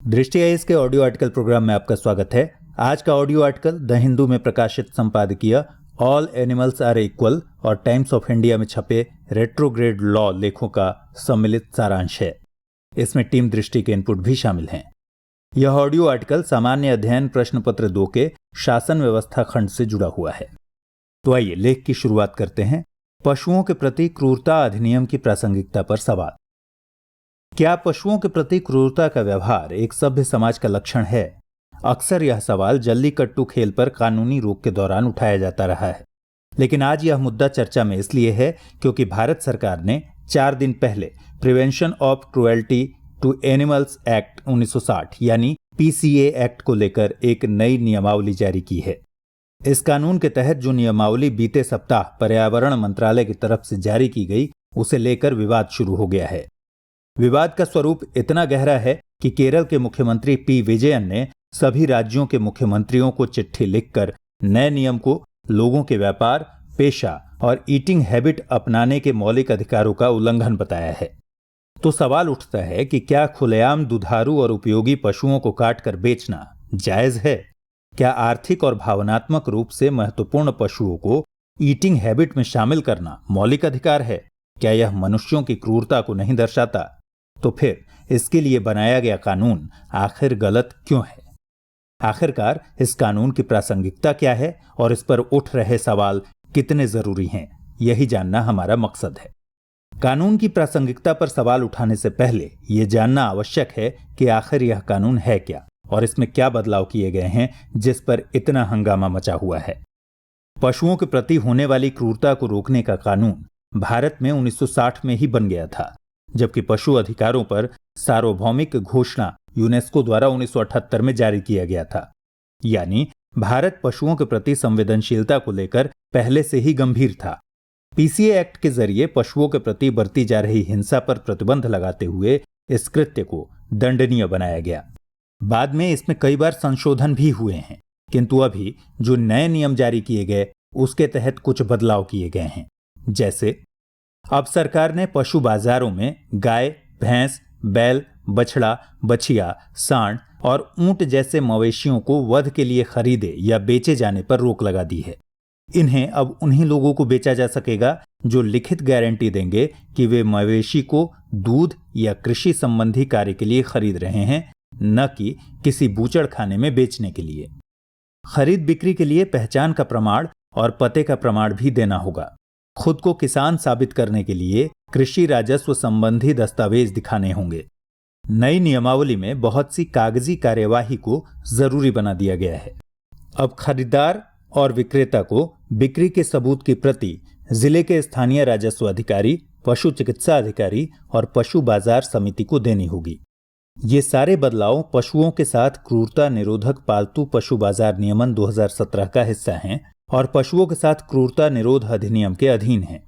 दृष्टि आइज के audio article programme में आपका स्वागत है। आज का ऑडियो आर्टिकल द हिंदू में प्रकाशित संपादकीय ऑल एनिमल्स आर इक्वल और टाइम्स ऑफ इंडिया में छपे रेट्रोग्रेड लॉ लेखों का सम्मिलित सारांश है। इसमें टीम दृष्टि के इनपुट भी शामिल हैं। यह ऑडियो आर्टिकल सामान्य अध्ययन प्रश्न पत्र 2 के शासन व्यवस्था खंड से जुड़ा हुआ है। तो आइए लेख की शुरुआत करते हैं। पशुओं के प्रति क्रूरता अधिनियम की प्रासंगिकता पर सवाल। क्या पशुओं के प्रति क्रूरता का व्यवहार एक सभ्य समाज का लक्षण है? अक्सर यह सवाल जल्लीकट्टू खेल पर कानूनी रोक के दौरान उठाया जाता रहा है, लेकिन आज यह मुद्दा चर्चा में इसलिए है क्योंकि भारत सरकार ने 4 दिन पहले prevention of cruelty to animals act 1960 यानी पीसीए एक्ट को लेकर एक नई नियमावली जारी की है। इस कानून के तहत जो नियमावली बीते सप्ताह पर्यावरण मंत्रालय की तरफ से जारी की गई, उसे लेकर विवाद शुरू हो गया है। विवाद का स्वरूप इतना गहरा है कि केरल के मुख्यमंत्री पी विजयन ने सभी राज्यों के मुख्यमंत्रियों को चिट्ठी लिखकर नए नियम को लोगों के व्यापार, पेशा और ईटिंग हैबिट अपनाने के मौलिक अधिकारों का उल्लंघन बताया है। तो सवाल उठता है कि क्या खुलेआम दुधारू और उपयोगी पशुओं को काटकर बेचना जायज है? क्या आर्थिक और भावनात्मक रूप से महत्वपूर्ण पशुओं को ईटिंग हैबिट में शामिल करना मौलिक अधिकार है? क्या यह मनुष्यों की क्रूरता को नहीं दर्शाता? तो फिर इसके लिए बनाया गया कानून आखिर गलत क्यों है? आखिरकार इस कानून की प्रासंगिकता क्या है और इस पर उठ रहे सवाल कितने जरूरी हैं, यही जानना हमारा मकसद है। कानून की प्रासंगिकता पर सवाल उठाने से पहले यह जानना आवश्यक है कि आखिर यह कानून है क्या और इसमें क्या बदलाव किए गए हैं जिस पर इतना हंगामा मचा हुआ है। पशुओं के प्रति होने वाली क्रूरता को रोकने का कानून भारत में 1960 में ही बन गया था, जबकि पशु अधिकारों पर सार्वभौमिक घोषणा यूनेस्को द्वारा 1978 में जारी किया गया था। यानी भारत पशुओं के प्रति संवेदनशीलता को लेकर पहले से ही गंभीर था। पीसीए एक्ट के जरिए पशुओं के प्रति बरती जा रही हिंसा पर प्रतिबंध लगाते हुए इस कृत्य को दंडनीय बनाया गया। बाद में इसमें कई बार संशोधन भी हुए हैं, किंतु अभी जो नए नियम जारी किए गए उसके तहत कुछ बदलाव किए गए हैं। जैसे अब सरकार ने पशु बाजारों में गाय, भैंस, बैल, बछड़ा, बछिया, सांड और ऊंट जैसे मवेशियों को वध के लिए खरीदे या बेचे जाने पर रोक लगा दी है। इन्हें अब उन्हीं लोगों को बेचा जा सकेगा जो लिखित गारंटी देंगे कि वे मवेशी को दूध या कृषि संबंधी कार्य के लिए खरीद रहे हैं, न कि किसी बूचड़ खाने में बेचने के लिए। खरीद बिक्री के लिए पहचान का प्रमाण और पते का प्रमाण भी देना होगा। खुद को किसान साबित करने के लिए कृषि राजस्व संबंधी दस्तावेज दिखाने होंगे। नई नियमावली में बहुत सी कागजी कार्यवाही को जरूरी बना दिया गया है। अब खरीदार और विक्रेता को बिक्री के सबूत की प्रति जिले के स्थानीय राजस्व अधिकारी, पशु चिकित्सा अधिकारी और पशु बाजार समिति को देनी होगी। ये सारे बदलाव पशुओं के साथ क्रूरता निरोधक पालतू पशु बाजार नियमन 2017 का हिस्सा हैं और पशुओं के साथ क्रूरता निरोध अधिनियम के अधीन हैं।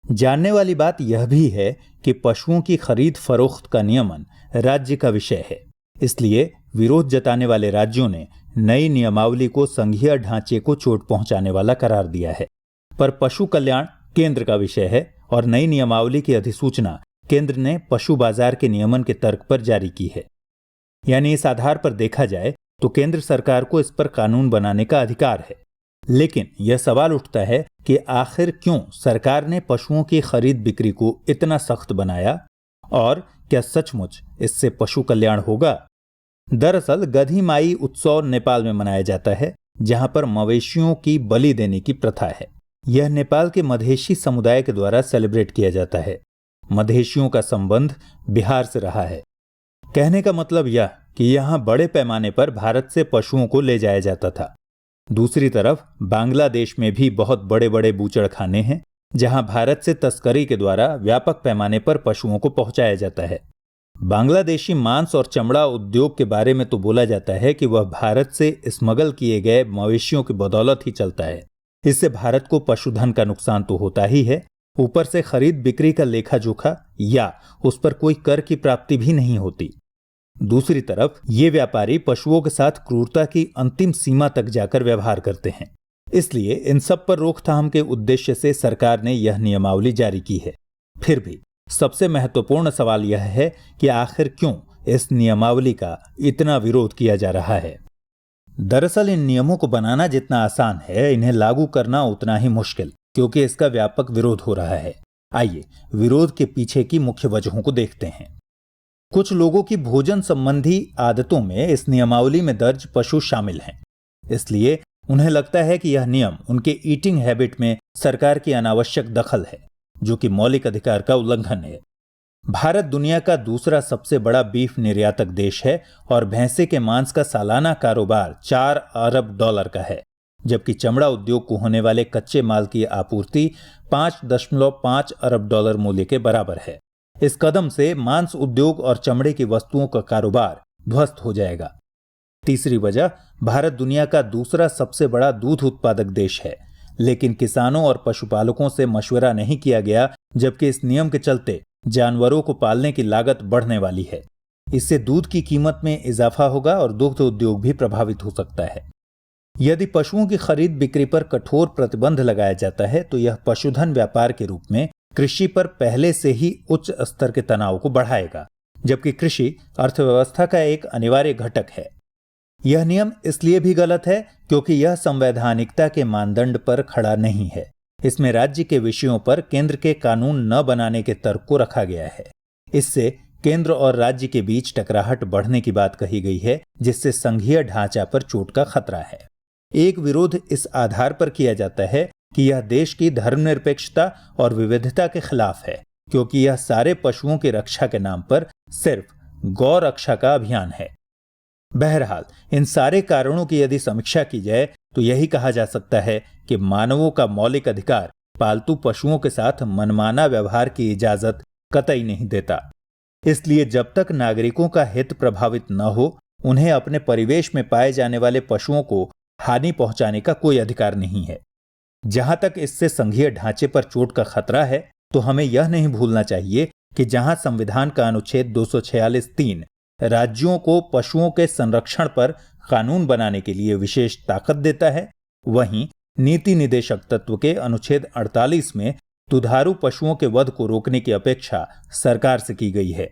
जानने वाली बात यह भी है कि पशुओं की खरीद फरोख्त का नियमन राज्य का विषय है, इसलिए विरोध जताने वाले राज्यों ने नई नियमावली को संघीय ढांचे को चोट पहुंचाने वाला करार दिया है। पर पशु कल्याण केंद्र का विषय है और नई नियमावली की अधिसूचना केंद्र ने पशु बाजार के नियमन के तर्क पर जारी की है। यानी इस आधार पर देखा जाए तो केंद्र सरकार को इस पर कानून बनाने का अधिकार है। लेकिन यह सवाल उठता है कि आखिर क्यों सरकार ने पशुओं की खरीद बिक्री को इतना सख्त बनाया और क्या सचमुच इससे पशु कल्याण होगा? दरअसल गधी माई उत्सव नेपाल में मनाया जाता है, जहां पर मवेशियों की बलि देने की प्रथा है। यह नेपाल के मधेशी समुदाय के द्वारा सेलिब्रेट किया जाता है। मधेशियों का संबंध बिहार से रहा है। कहने का मतलब यह कि यहां बड़े पैमाने पर भारत से पशुओं को ले जाया जाता था। दूसरी तरफ बांग्लादेश में भी बहुत बड़े बड़े बूचड़खाने हैं, जहां भारत से तस्करी के द्वारा व्यापक पैमाने पर पशुओं को पहुंचाया जाता है। बांग्लादेशी मांस और चमड़ा उद्योग के बारे में तो बोला जाता है कि वह भारत से स्मगल किए गए मवेशियों की बदौलत ही चलता है। इससे भारत को पशुधन का नुकसान तो होता ही है, ऊपर से खरीद बिक्री का लेखा जोखा या उस पर कोई कर की प्राप्ति भी नहीं होती। दूसरी तरफ ये व्यापारी पशुओं के साथ क्रूरता की अंतिम सीमा तक जाकर व्यवहार करते हैं। इसलिए इन सब पर रोकथाम के उद्देश्य से सरकार ने यह नियमावली जारी की है। फिर भी सबसे महत्वपूर्ण सवाल यह है कि आखिर क्यों इस नियमावली का इतना विरोध किया जा रहा है। दरअसल इन नियमों को बनाना जितना आसान है, इन्हें लागू करना उतना ही मुश्किल, क्योंकि इसका व्यापक विरोध हो रहा है। आइए विरोध के पीछे की मुख्य वजहों को देखते हैं। कुछ लोगों की भोजन संबंधी आदतों में इस नियमावली में दर्ज पशु शामिल हैं, इसलिए उन्हें लगता है कि यह नियम उनके ईटिंग हैबिट में सरकार की अनावश्यक दखल है, जो कि मौलिक अधिकार का उल्लंघन है। भारत दुनिया का दूसरा सबसे बड़ा बीफ निर्यातक देश है और भैंसे के मांस का सालाना कारोबार 4 अरब डॉलर का है, जबकि चमड़ा उद्योग को होने वाले कच्चे माल की आपूर्ति 5.5 अरब डॉलर मूल्य के बराबर है। इस कदम से मांस उद्योग और चमड़े की वस्तुओं का कारोबार ध्वस्त हो जाएगा। तीसरी वजह, भारत दुनिया का दूसरा सबसे बड़ा दूध उत्पादक देश है, लेकिन किसानों और पशुपालकों से मशवरा नहीं किया गया, जबकि इस नियम के चलते जानवरों को पालने की लागत बढ़ने वाली है। इससे दूध की कीमत में इजाफा होगा और दुग्ध उद्योग भी प्रभावित हो सकता है। यदि पशुओं की खरीद बिक्री पर कठोर प्रतिबंध लगाया जाता है तो यह पशुधन व्यापार के रूप में कृषि पर पहले से ही उच्च स्तर के तनाव को बढ़ाएगा, जबकि कृषि अर्थव्यवस्था का एक अनिवार्य घटक है। यह नियम इसलिए भी गलत है क्योंकि यह संवैधानिकता के मानदंड पर खड़ा नहीं है। इसमें राज्य के विषयों पर केंद्र के कानून न बनाने के तर्क को रखा गया है। इससे केंद्र और राज्य के बीच टकराहट बढ़ने की बात कही गई है, जिससे संघीय ढांचा पर चोट का खतरा है। एक विरोध इस आधार पर किया जाता है कि यह देश की धर्मनिरपेक्षता और विविधता के खिलाफ है, क्योंकि यह सारे पशुओं की रक्षा के नाम पर सिर्फ गौ रक्षा का अभियान है। बहरहाल इन सारे कारणों की यदि समीक्षा की जाए तो यही कहा जा सकता है कि मानवों का मौलिक अधिकार पालतू पशुओं के साथ मनमाना व्यवहार की इजाजत कतई नहीं देता। इसलिए जब तक नागरिकों का हित प्रभावित न हो, उन्हें अपने परिवेश में पाए जाने वाले पशुओं को हानि पहुंचाने का कोई अधिकार नहीं है। जहां तक इससे संघीय ढांचे पर चोट का खतरा है, तो हमें यह नहीं भूलना चाहिए कि जहां संविधान का अनुच्छेद 246(3) राज्यों को पशुओं के संरक्षण पर कानून बनाने के लिए विशेष ताकत देता है, वहीं नीति निदेशक तत्व के अनुच्छेद 48 में दुधारू पशुओं के वध को रोकने की अपेक्षा सरकार से की गई है।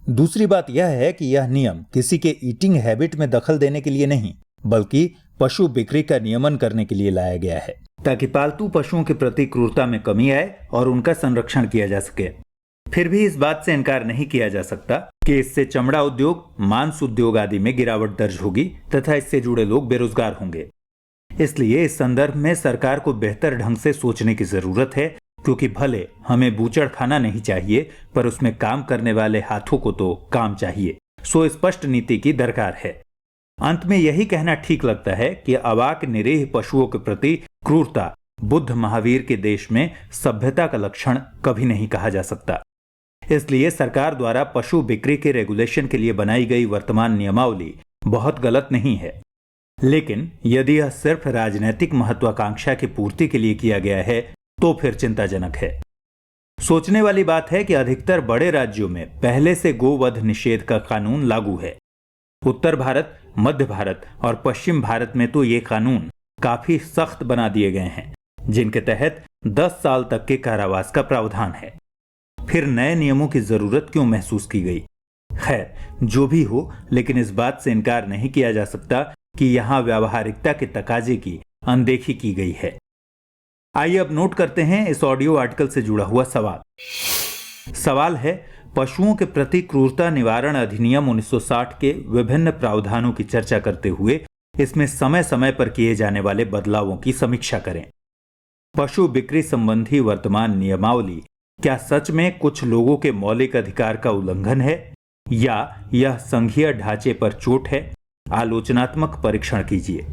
दूसरी बात यह है कि यह नियम किसी के ईटिंग हैबिट में दखल देने के लिए नहीं, बल्कि पशु बिक्री का नियमन करने के लिए लाया गया है, ताकि पालतू पशुओं के प्रति क्रूरता में कमी आए और उनका संरक्षण किया जा सके। फिर भी इस बात से इनकार नहीं किया जा सकता कि इससे चमड़ा उद्योग, मांस उद्योग आदि में गिरावट दर्ज होगी तथा इससे जुड़े लोग बेरोजगार होंगे। इसलिए इस संदर्भ में सरकार को बेहतर ढंग से सोचने की जरूरत है, क्योंकि भले हमें बूचड़ खाना नहीं चाहिए, पर उसमें काम करने वाले हाथों को तो काम चाहिए। सो स्पष्ट नीति की दरकार है। अंत में यही कहना ठीक लगता है कि अवाक निरीह पशुओं के प्रति क्रूरता बुद्ध महावीर के देश में सभ्यता का लक्षण कभी नहीं कहा जा सकता। इसलिए सरकार द्वारा पशु बिक्री के रेगुलेशन के लिए बनाई गई वर्तमान नियमावली बहुत गलत नहीं है, लेकिन यदि यह सिर्फ राजनीतिक महत्वाकांक्षा की पूर्ति के लिए किया गया है तो फिर चिंताजनक है। सोचने वाली बात है कि अधिकतर बड़े राज्यों में पहले से गोवध निषेध का कानून लागू है। उत्तर भारत, मध्य भारत और पश्चिम भारत में तो ये कानून काफी सख्त बना दिए गए हैं, जिनके तहत 10 साल तक के कारावास का प्रावधान है। फिर नए नियमों की जरूरत क्यों महसूस की गई? खैर, जो भी हो, लेकिन इस बात से इनकार नहीं किया जा सकता कि यहां व्यावहारिकता के तकाजे की अनदेखी की गई है। आइए अब नोट करते हैं इस ऑडियो आर्टिकल से जुड़ा हुआ सवाल। सवाल है, पशुओं के प्रति क्रूरता निवारण अधिनियम 1960 के विभिन्न प्रावधानों की चर्चा करते हुए इसमें समय समय पर किए जाने वाले बदलावों की समीक्षा करें। पशु बिक्री संबंधी वर्तमान नियमावली क्या सच में कुछ लोगों के मौलिक अधिकार का उल्लंघन है, या यह संघीय ढांचे पर चोट है? आलोचनात्मक परीक्षण कीजिए।